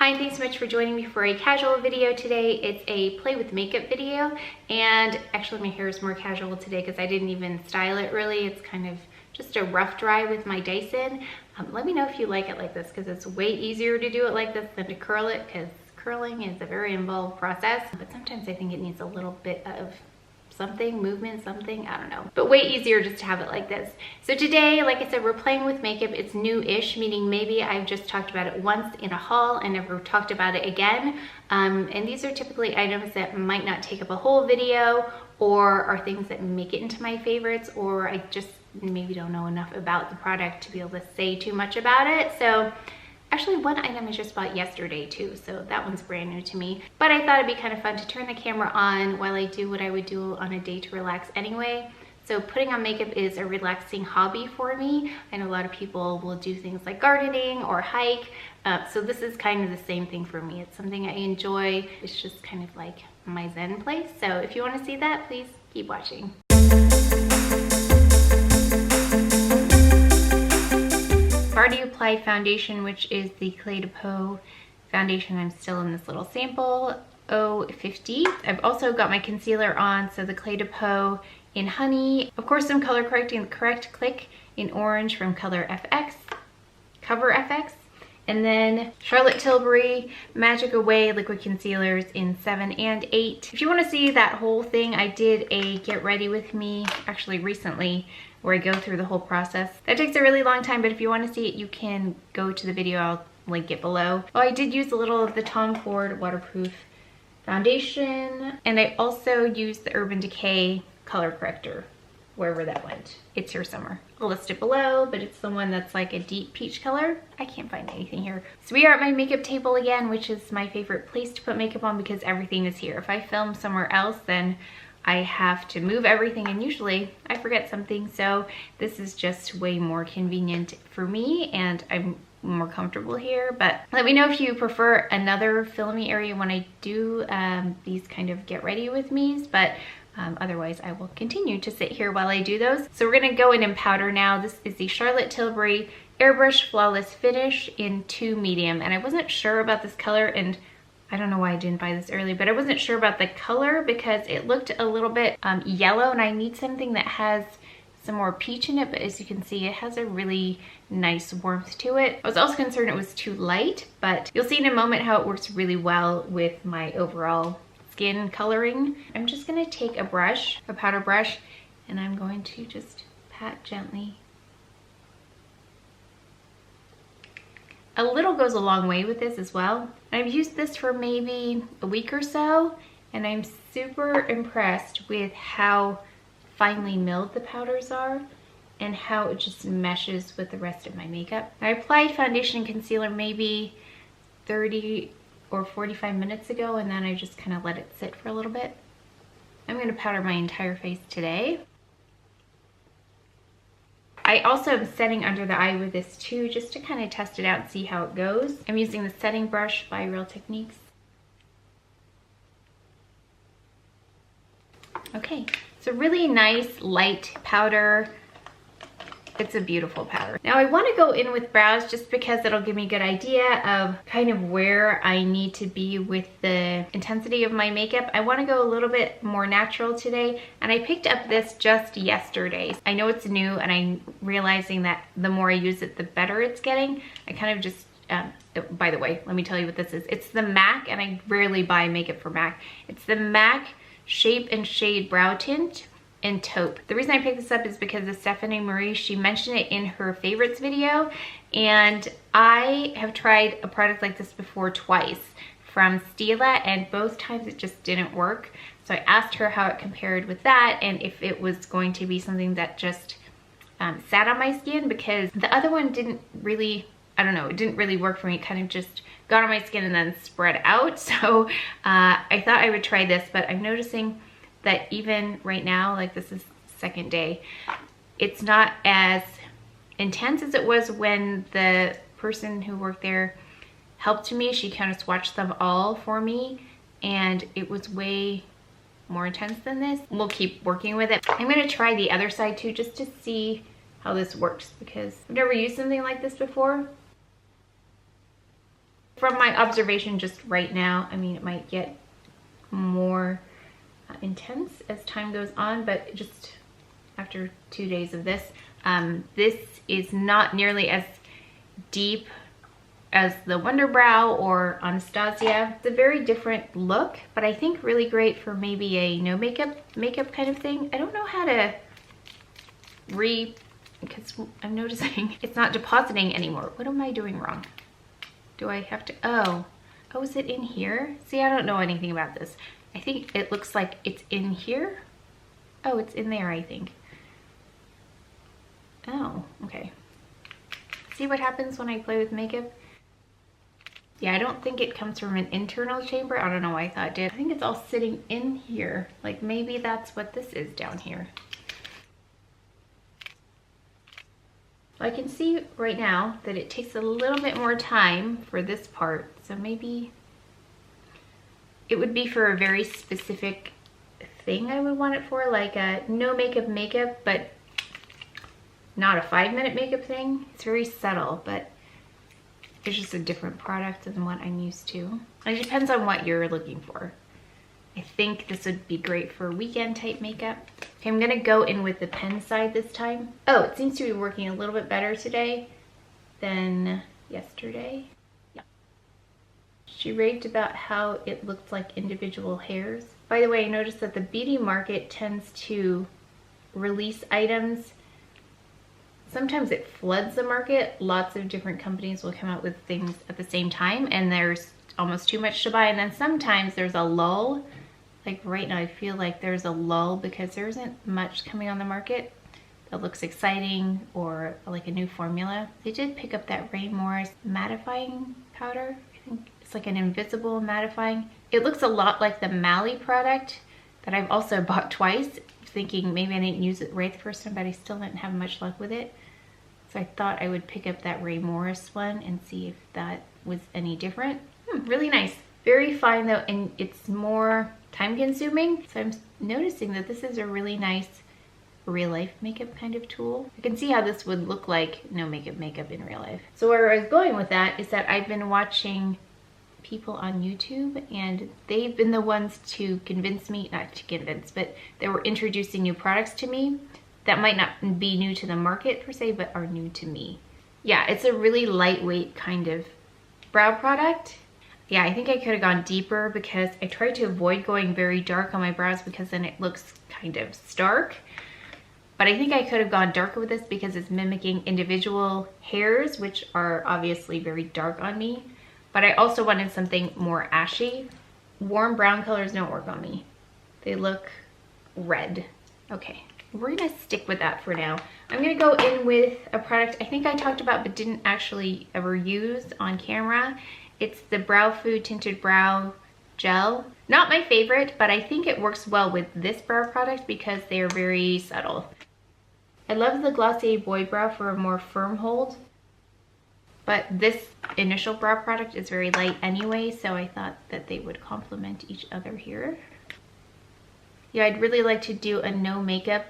Hi, thanks so much for joining me for a casual video today. It's a play with makeup video, and actually my hair is more casual today because I didn't even style it really. It's kind of just a rough dry with my Dyson. Let me know if you like it like this because it's way easier to do it like this than to curl it, because curling is a very involved process, but sometimes I think it needs a little bit of something, movement, something, I don't know, but way easier just to have it like this. So today, like I said, we're playing with makeup. It's new-ish, meaning maybe I've just talked about it once in a haul and never talked about it again. And these are typically items that might not take up a whole video, or are things that make it into my favorites, or I just maybe don't know enough about the product to be able to say too much about it. So actually, one item I just bought yesterday too, so that one's brand new to me. But I thought it'd be kind of fun to turn the camera on while I do what I would do on a day to relax anyway. So putting on makeup is a relaxing hobby for me. I know a lot of people will do things like gardening or hike. So this is kind of the same thing for me. It's something I enjoy. It's just kind of like my zen place. So if you want to see that, please keep watching. I've already applied foundation, which is the Clé de Peau foundation. I'm still in this little sample 050. I've also got my concealer on, so the Clé de Peau in Honey. Of course, some color correcting, the Correct Click in Orange from Cover FX. And then Charlotte Tilbury Magic Away liquid concealers in 7 and 8. If you want to see that whole thing, I did a get ready with me actually recently, where I go through the whole process. That takes a really long time, but if you want to see it, you can go to the video. I'll link it below. Oh, I did use a little of the Tom Ford waterproof foundation, and I also used the Urban Decay color corrector, wherever that went. It's here somewhere. I'll list it below, but it's the one that's like a deep peach color. I can't find anything here. So we are at my makeup table again, which is my favorite place to put makeup on because everything is here. If I film somewhere else, then I have to move everything, and usually I forget something, so this is just way more convenient for me, and I'm more comfortable here. But let me know if you prefer another filmy area when I do these kind of get ready with me's, but otherwise I will continue to sit here while I do those. So we're gonna go in and powder now. This is the Charlotte Tilbury Airbrush Flawless Finish in 2 medium, and I wasn't sure about this color, and I don't know why I didn't buy this early, but I wasn't sure about the color because it looked a little bit yellow, and I need something that has some more peach in it, but as you can see, it has a really nice warmth to it. I was also concerned it was too light, but you'll see in a moment how it works really well with my overall skin coloring. I'm just gonna take a brush, a powder brush, and I'm going to just pat gently. A little goes a long way with this as well. I've used this for maybe a week or so, and I'm super impressed with how finely milled the powders are and how it just meshes with the rest of my makeup. I applied foundation and concealer maybe 30 or 45 minutes ago, and then I just kind of let it sit for a little bit. I'm gonna powder my entire face today. I also am setting under the eye with this too, just to kind of test it out and see how it goes. I'm using the setting brush by Eyebrow Technique. Okay, so really nice light powder. It's a beautiful powder. Now I want to go in with brows just because it'll give me a good idea of kind of where I need to be with the intensity of my makeup. I want to go a little bit more natural today, and I picked up this just yesterday. I know it's new, and I'm realizing that the more I use it, the better it's getting. I kind of just, by the way, let me tell you what this is. It's the MAC, and I rarely buy makeup for MAC. It's the MAC Shape and Shade Brow Tint in Taupe. The reason I picked this up is because of Stephanie Marie. She mentioned it in her favorites video, and I have tried a product like this before twice from Stila, and both times it just didn't work. So I asked her how it compared with that and if it was going to be something that just sat on my skin, because the other one didn't really, I don't know, it didn't really work for me. It kind of just got on my skin and then spread out. So I thought I would try this, but I'm noticing that even right now, like this is second day, it's not as intense as it was when the person who worked there helped me. She kind of swatched them all for me, and it was way more intense than this. We'll keep working with it. I'm gonna try the other side too, just to see how this works, because I've never used something like this before. from my observation just right now, I mean, it might get more intense as time goes on, but just after 2 days of this, this is not nearly as deep as the Wonder Brow or Anastasia. It's a very different look, but I think really great for maybe a no makeup kind of thing. I don't know how to because I'm noticing it's not depositing anymore. What am I doing wrong? Do I have to, oh, is it in here? See, I don't know anything about this. I think it looks like it's in here. Oh, it's in there, I think. Oh, okay. See what happens when I play with makeup? Yeah, I don't think it comes from an internal chamber. I don't know why I thought it did. I think it's all sitting in here. Like maybe that's what this is down here. I can see right now that it takes a little bit more time for this part. So maybe it would be for a very specific thing I would want it for, like a no makeup, but not a 5-minute makeup thing. It's very subtle, but it's just a different product than what I'm used to. It depends on what you're looking for. I think this would be great for weekend type makeup. Okay, I'm gonna go in with the pen side this time. Oh, it seems to be working a little bit better today than yesterday. Yeah. She raved about how it looked like individual hairs. By the way, I noticed that the beauty market tends to release items. Sometimes it floods the market. Lots of different companies will come out with things at the same time and there's almost too much to buy. And then sometimes there's a lull. Like right now, I feel like there's a lull because there isn't much coming on the market that looks exciting or like a new formula. They did pick up that Ray Morris mattifying powder. I think it's like an invisible mattifying. It looks a lot like the Mally product that I've also bought twice, thinking maybe I didn't use it right the first time, but I still didn't have much luck with it. So I thought I would pick up that Ray Morris one and see if that was any different. Really nice. Very fine though, and it's more time consuming. So I'm noticing that this is a really nice real life makeup kind of tool. I can see how this would look like no makeup in real life. So where I was going with that is that I've been watching people on YouTube and they've been the ones to convince me, not to convince, but they were introducing new products to me that might not be new to the market per se, but are new to me. Yeah, it's a really lightweight kind of brow product. Yeah, I think I could have gone deeper because I tried to avoid going very dark on my brows because then it looks kind of stark. But I think I could have gone darker with this because it's mimicking individual hairs, which are obviously very dark on me. But I also wanted something more ashy. Warm brown colors don't work on me. They look red. Okay, we're gonna stick with that for now. I'm gonna go in with a product I think I talked about but didn't actually ever use on camera. It's the Brow Food Tinted Brow Gel. Not my favorite, but I think it works well with this brow product because they are very subtle. I love the Glossier Boy Brow for a more firm hold, but this initial brow product is very light anyway, so I thought that they would complement each other here. Yeah, I'd really like to do a no makeup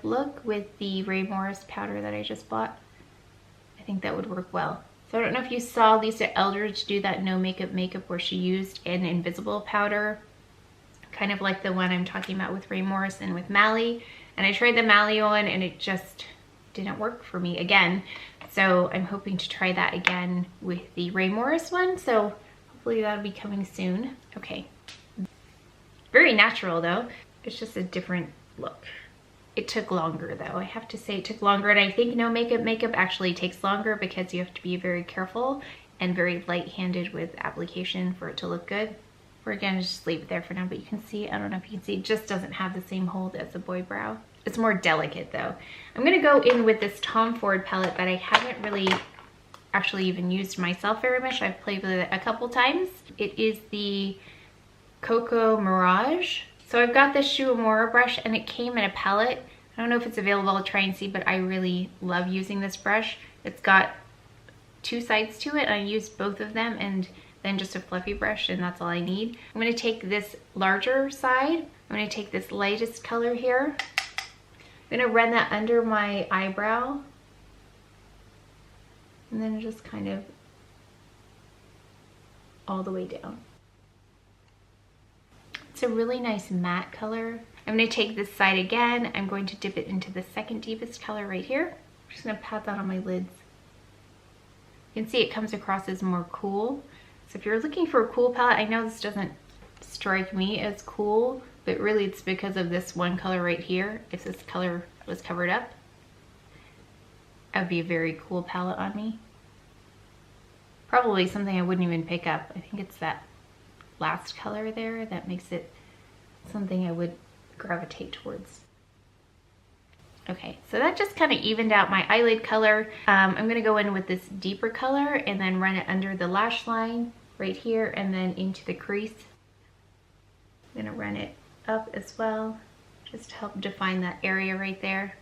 look with the Ray Morris powder that I just bought. I think that would work well. So I don't know if you saw Lisa Eldridge do that no makeup where she used an invisible powder, kind of like the one I'm talking about with Ray Morris and with Mally. And I tried the Mally one and it just didn't work for me again. So I'm hoping to try that again with the Ray Morris one. So hopefully that'll be coming soon. Okay. Very natural though. It's just a different look. It took longer though. I have to say it took longer, and I think no makeup actually takes longer because you have to be very careful and very light-handed with application for it to look good. We're gonna just leave it there for now, but you can see, I don't know if you can see, it just doesn't have the same hold as the Boy Brow. It's more delicate though. I'm gonna go in with this Tom Ford palette that I haven't really actually even used myself very much. I've played with it a couple times. It is the Cocoa Mirage. So I've got this Shu Uemura brush and it came in a palette. I don't know if it's available, I'll try and see, but I really love using this brush. It's got two sides to it. I used both of them and then just a fluffy brush, and that's all I need. I'm gonna take this larger side. I'm gonna take this lightest color here. I'm gonna run that under my eyebrow and then just kind of all the way down. It's a really nice matte color. I'm going to take this side again. I'm going to dip it into the second deepest color right here. I'm just going to pat that on my lids. You can see it comes across as more cool. So if you're looking for a cool palette, I know this doesn't strike me as cool, but really it's because of this one color right here. If this color was covered up, that would be a very cool palette on me. Probably something I wouldn't even pick up. I think it's that last color there that makes it something I would gravitate towards. Okay, so that just kind of evened out my eyelid color. I'm gonna go in with this deeper color and then run it under the lash line right here and then into the crease. I'm gonna run it up as well, just to help define that area right there.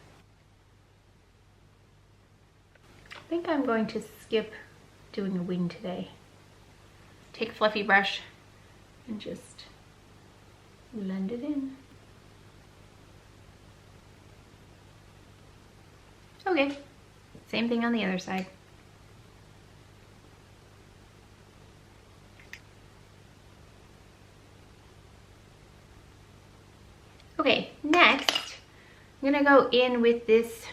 I think I'm going to skip doing a wing today. Take a fluffy brush and just blend it in. Okay, same thing on the other side. Okay, next, I'm gonna go in with this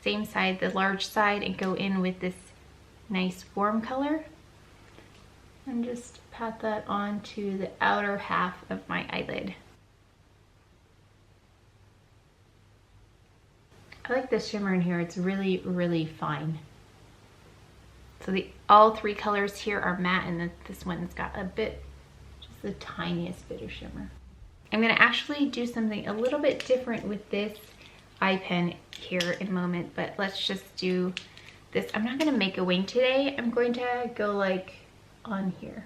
same side, the large side, and go in with this nice warm color. And just pat that onto the outer half of my eyelid. I like the shimmer in here. It's really, really fine. So all three colors here are matte, and this one's got a bit, just the tiniest bit of shimmer. I'm gonna actually do something a little bit different with this eye pen here in a moment, but let's just do this. I'm not gonna make a wing today. I'm going to go like on here.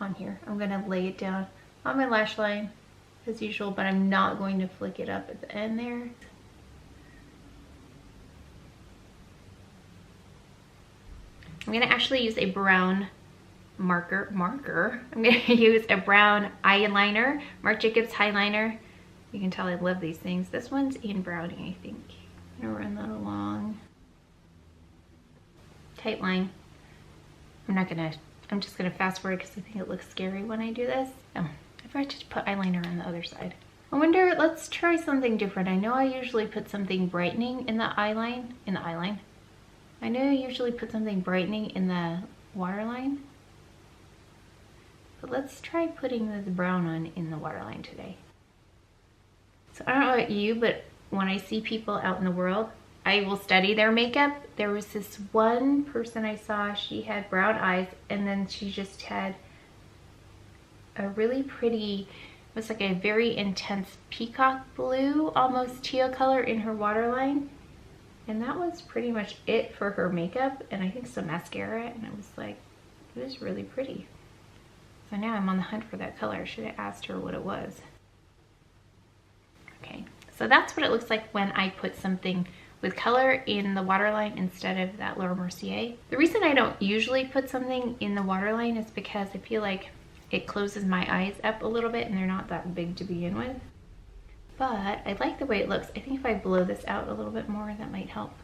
I'm gonna lay it down on my lash line as usual, but I'm not going to flick it up at the end there. I'm gonna actually use a brown marker. I'm gonna use a brown eyeliner, Marc Jacobs Highliner. You can tell I love these things. This one's in brownie, I think. I'm gonna run that along. Tight line. I'm just gonna fast forward because I think it looks scary when I do this. Oh, I forgot to put eyeliner on the other side. I wonder, let's try something different. I know I usually put something brightening in the eyeline, I know I usually put something brightening in the waterline. But let's try putting this brown one in the waterline today. So I don't know about you, but when I see people out in the world, I will study their makeup. There was this one person I saw, she had brown eyes, and then she just had a really pretty, it was like a very intense peacock blue, almost teal color in her waterline. And that was pretty much it for her makeup, and I think some mascara, and it was like, it was really pretty. So now I'm on the hunt for that color. I should have asked her what it was. Okay, so that's what it looks like when I put something with color in the waterline instead of that Laura Mercier. The reason I don't usually put something in the waterline is because I feel like it closes my eyes up a little bit and they're not that big to begin with. But I like the way it looks. I think if I blow this out a little bit more, that might help.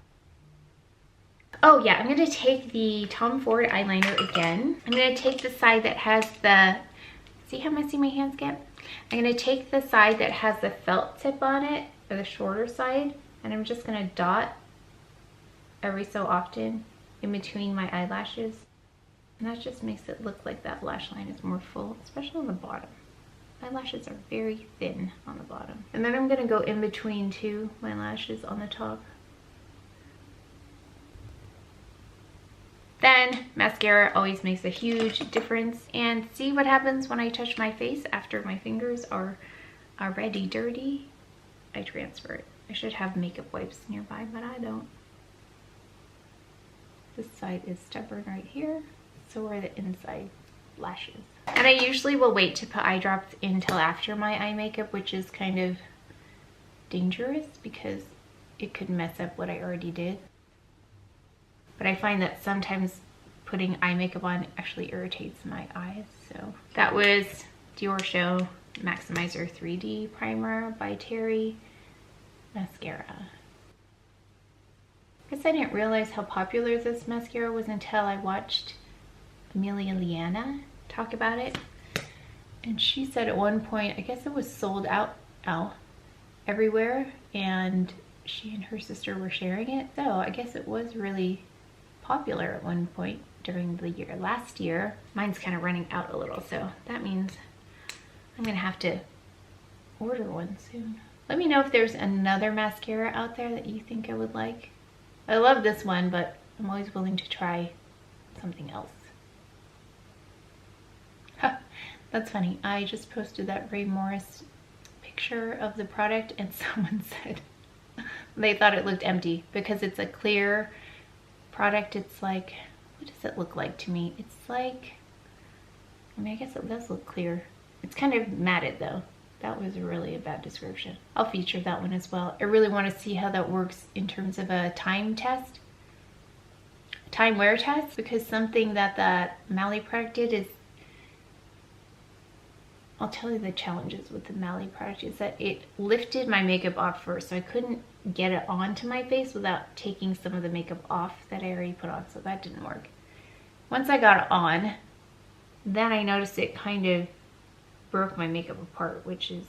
Oh yeah, I'm gonna take the Tom Ford eyeliner again. I'm gonna take the side that has the, see how messy my hands get? I'm gonna take the side that has the felt tip on it, or the shorter side, and I'm just gonna dot every so often in between my eyelashes. And that just makes it look like that lash line is more full, especially on the bottom. Eyelashes are very thin on the bottom. And then I'm gonna go in between two, my lashes on the top. Then mascara always makes a huge difference. And see what happens when I touch my face after my fingers are already dirty? I transfer it. I should have makeup wipes nearby, but I don't. This side is stubborn right here, so are the inside lashes. And I usually will wait to put eye drops until after my eye makeup, which is kind of dangerous because it could mess up what I already did. But I find that sometimes putting eye makeup on actually irritates my eyes. So that was Giorgio Maximizer 3D Primer by Terry mascara. I guess I didn't realize how popular this mascara was until I watched Amelia Leanna talk about it. And she said at one point, I guess it was sold out everywhere, and she and her sister were sharing it. So I guess it was really popular at one point during the year. Last year, mine's kind of running out a little, so that means I'm gonna have to order one soon. Let me know if there's another mascara out there that you think I would like. I love this one, but I'm always willing to try something else. That's funny. I just posted that Ray Morris picture of the product and someone said they thought it looked empty because it's a clear product. It's like, what does it look like to me? It's like, I mean, I guess it does look clear. It's kind of matted though. That was really a bad description. I'll feature that one as well. I really want to see how that works in terms of a time test, time wear test, because something that Mally product did is, I'll tell you the challenges with the Mally product is that it lifted my makeup off first, so I couldn't get it onto my face without taking some of the makeup off that I already put on, so that didn't work. Once I got it on, then I noticed it kind of broke my makeup apart, which is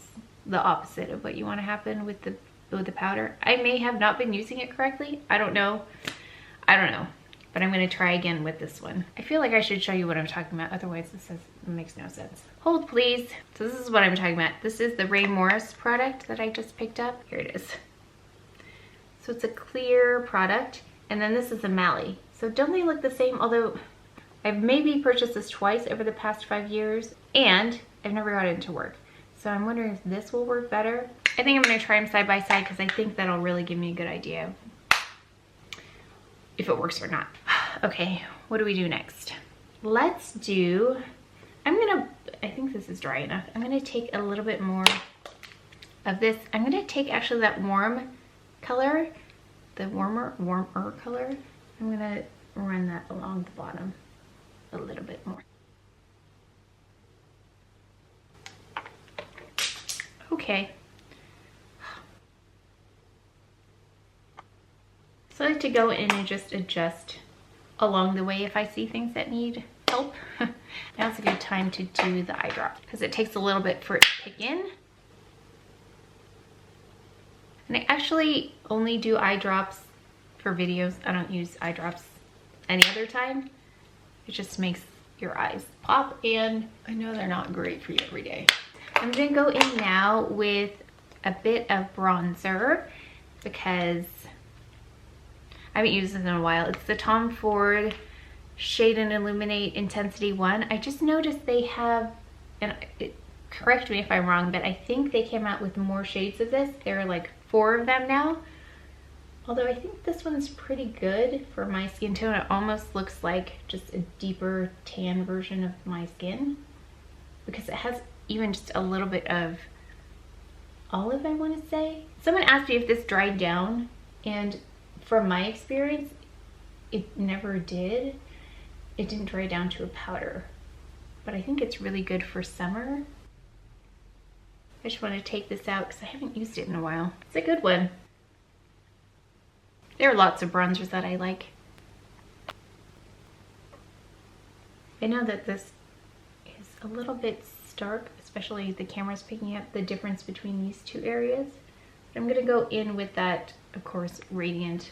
the opposite of what you want to happen with the powder. I may have not been using it correctly. I don't know, but I'm going to try again with this one. I feel like I should show you what I'm talking about, otherwise it makes no sense. Hold please. So this is what I'm talking about. This is the Ray Morris product that I just picked up. Here it is. So it's a clear product, and then this is a Mally. So don't they look the same? Although I've maybe purchased this twice over the past 5 years, and I've never got it to work. So I'm wondering if this will work better. I think I'm gonna try them side by side because I think that'll really give me a good idea if it works or not. Okay, what do we do next? Let's do, I think this is dry enough. I'm gonna take a little bit more of this. I'm gonna take actually that warm color, the warmer color. I'm gonna run that along the bottom a little bit more. Okay. So I like to go in and just adjust along the way if I see things that need help. Now's a good time to do the eye drop because it takes a little bit for it to kick in. And I actually only do eye drops for videos. I don't use eye drops any other time. It just makes your eyes pop, and I know they're not great for you every day. I'm gonna go in now with a bit of bronzer because I haven't used this in a while. It's the Tom Ford Shade and Illuminate Intensity 1. I just noticed they have, and correct me if I'm wrong, but I think they came out with more shades of this. There are like 4 of them now. Although I think this one's pretty good for my skin tone. It almost looks like just a deeper tan version of my skin because it has even just a little bit of olive, I want to say. Someone asked me if this dried down, and from my experience, it never did. It didn't dry down to a powder, but I think it's really good for summer. I just want to take this out because I haven't used it in a while. It's a good one. There are lots of bronzers that I like. I know that this is a little bit stark, especially the camera's picking up the difference between these two areas. But I'm gonna go in with that, of course, Radiant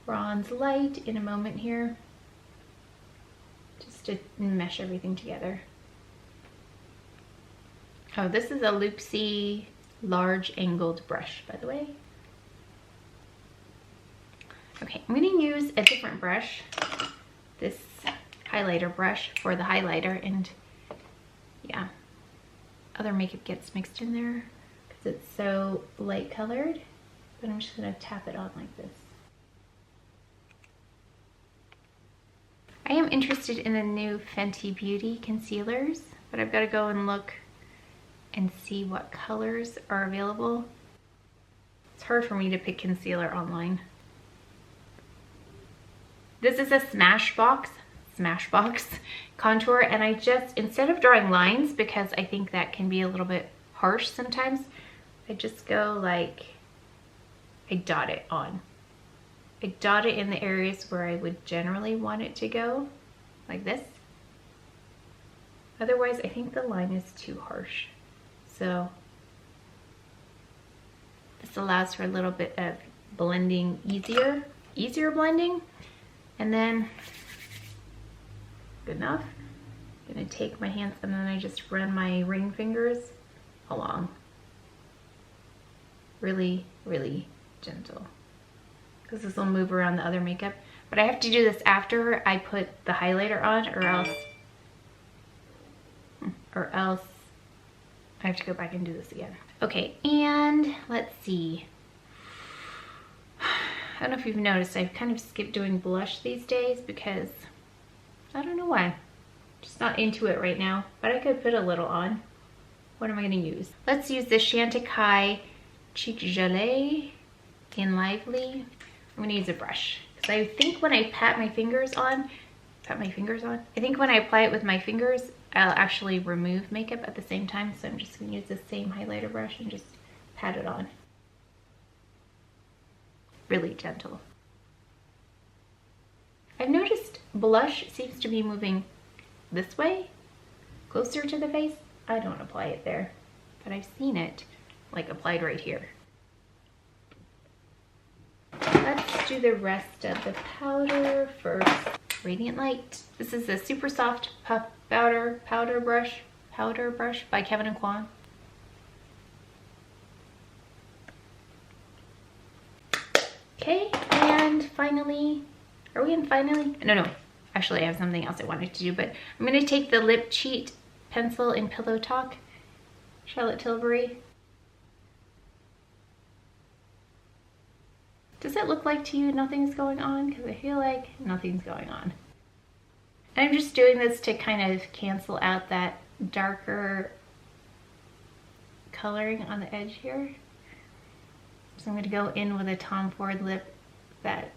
Bronze Light in a moment here, just to mesh everything together. Oh, this is a Luxie large angled brush, by the way. Okay, I'm gonna use a different brush, this highlighter brush for the highlighter, and yeah, other makeup gets mixed in there because it's so light colored, but I'm just gonna tap it on like this. I am interested in the new Fenty Beauty concealers, but I've got to go and look and see what colors are available. It's hard for me to pick concealer online. This is a Smashbox contour, and I just, instead of drawing lines, because I think that can be a little bit harsh sometimes, I just go like, I dot it on. I dot it in the areas where I would generally want it to go, like this. Otherwise, I think the line is too harsh. So this allows for a little bit of blending, easier blending. And then, good enough. I'm gonna take my hands and then I just run my ring fingers along. Really, really gentle. Because this will move around the other makeup. But I have to do this after I put the highlighter on, or else I have to go back and do this again. Okay, and let's see. I don't know if you've noticed, I've kind of skipped doing blush these days because I don't know why. Just not into it right now, but I could put a little on. What am I gonna use? Let's use the Chantecaille Cheek Gelée in Lively. I'm gonna use a brush. Because I think when I pat my fingers on, I think when I apply it with my fingers, I'll actually remove makeup at the same time. So I'm just gonna use the same highlighter brush and just pat it on. Really gentle. I've noticed blush seems to be moving this way, closer to the face. I don't apply it there, but I've seen it like applied right here. Let's do the rest of the powder first. Radiant Light. This is a super soft puff powder brush by Kevyn and Quan. Okay, and finally, are we in finally? No, actually I have something else I wanted to do, but I'm gonna take the Lip Cheat pencil in Pillow Talk, Charlotte Tilbury. Does it look like to you nothing's going on? Because I feel like nothing's going on. And I'm just doing this to kind of cancel out that darker coloring on the edge here. So I'm going to go in with a Tom Ford lip that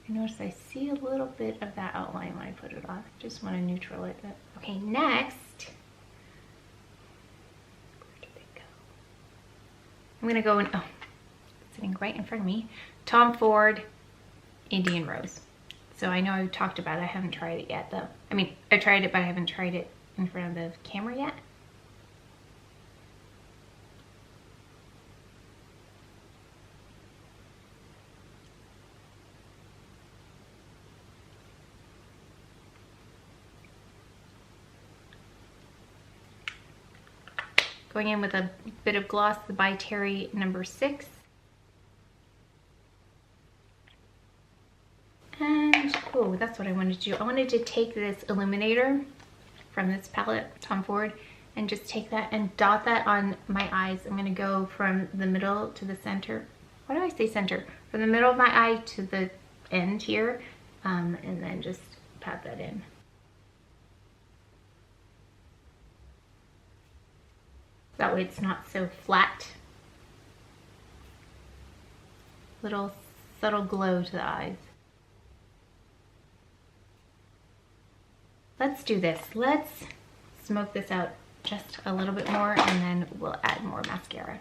I notice I see a little bit of that outline when I put it on. Just want to neutralize it. Okay, next, where did they go? I'm going to go in, oh, sitting right in front of me, Tom Ford Indian Rose. So I know I've talked about it. I haven't tried it yet though. I mean, I tried it, but I haven't tried it in front of the camera yet. Going in with a bit of gloss, the By Terry number 6. And, oh, that's what I wanted to do. I wanted to take this illuminator from this palette, Tom Ford, and just take that and dot that on my eyes. I'm gonna go from the middle to the center. Why do I say center? From the middle of my eye to the end here, and then just pat that in. That way it's not so flat. Little subtle glow to the eyes. Let's do this. Let's smoke this out just a little bit more and then we'll add more mascara.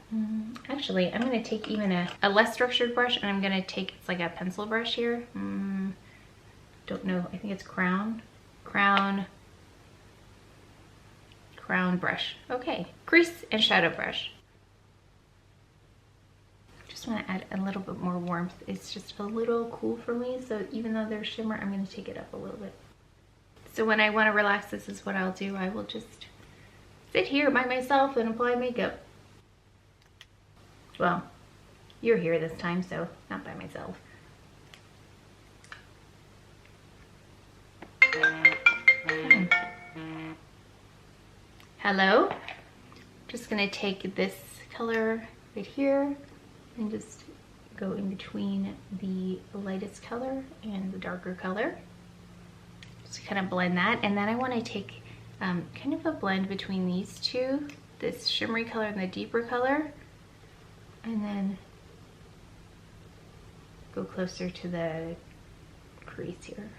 Actually, I'm gonna take even a less structured brush and I'm gonna take, it's like a pencil brush here. Don't know, I think it's crown brush. Okay, crease and shadow brush. Just want to add a little bit more warmth. It's just a little cool for me, so even though there's shimmer, I'm going to take it up a little bit. So when I want to relax, this is what I'll do. I will just sit here by myself and apply makeup. Well, you're here this time, so not by myself. Hello. Just gonna take this color right here and just go in between the lightest color and the darker color. Just kind of blend that, and then I want to take kind of a blend between these two, this shimmery color and the deeper color, and then go closer to the crease here.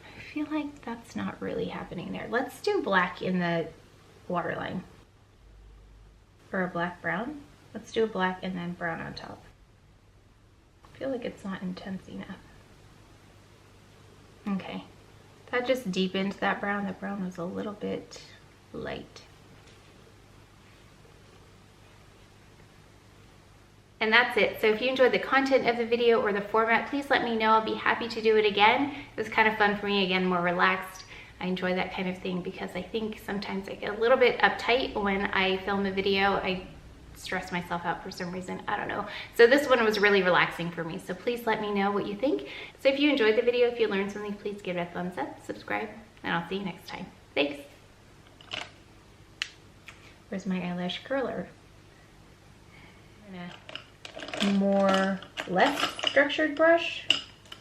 I feel like that's not really happening there. Let's do black in the waterline. Or a black brown. Let's do a black and then brown on top. I feel like it's not intense enough. Okay, that just deepened that brown. The brown was a little bit light. And that's it. So if you enjoyed the content of the video or the format, please let me know. I'll be happy to do it again. It was kind of fun for me, again, more relaxed. I enjoy that kind of thing because I think sometimes I get a little bit uptight when I film a video. I stress myself out for some reason, I don't know. So this one was really relaxing for me. So please let me know what you think. So if you enjoyed the video, if you learned something, please give it a thumbs up, subscribe, and I'll see you next time. Thanks. Where's my eyelash curler? More less structured brush.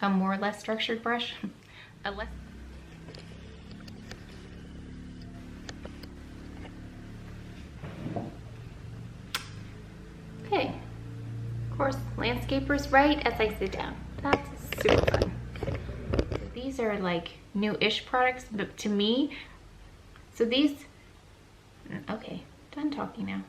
A more less structured brush. A less. Okay. Of course, landscapers right as I sit down. That's super fun. These are like new-ish products, but to me, so these. Okay, done talking now.